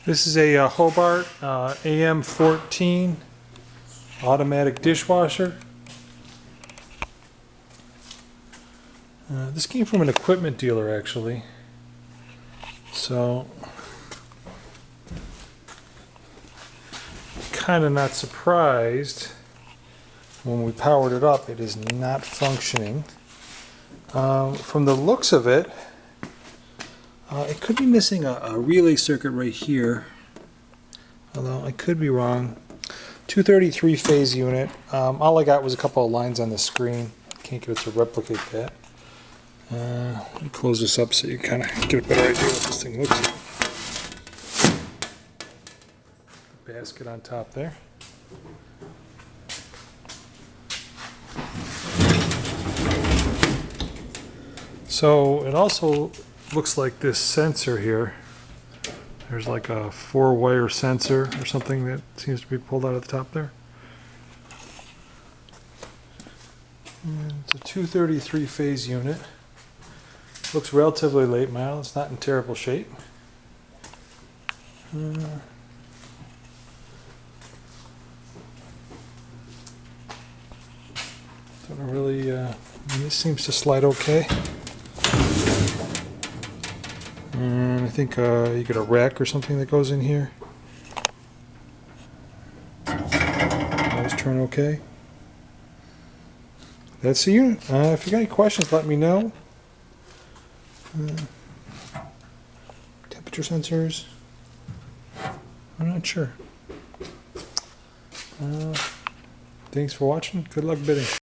This is a Hobart AM14 automatic dishwasher. This came from an equipment dealer actually. So, kind of not surprised when we powered it up, it is not functioning. From the looks of it, it could be missing a relay circuit right here, although I could be wrong. 233 phase unit. All I got was a couple of lines on the screen. Can't get it to replicate that. Let me close this up so you kind of get a better idea what this thing looks like. Basket on top there. So it also looks like this sensor here. There's like a 4-wire sensor or something that seems to be pulled out of the top there. And it's a 233 phase unit. Looks relatively late model. It's not in terrible shape. Don't really. This seems to slide okay. And I think you get a rack or something that goes in here. Those turn okay. That's the unit. If you got any questions, let me know. Temperature sensors. I'm not sure. Thanks for watching. Good luck bidding.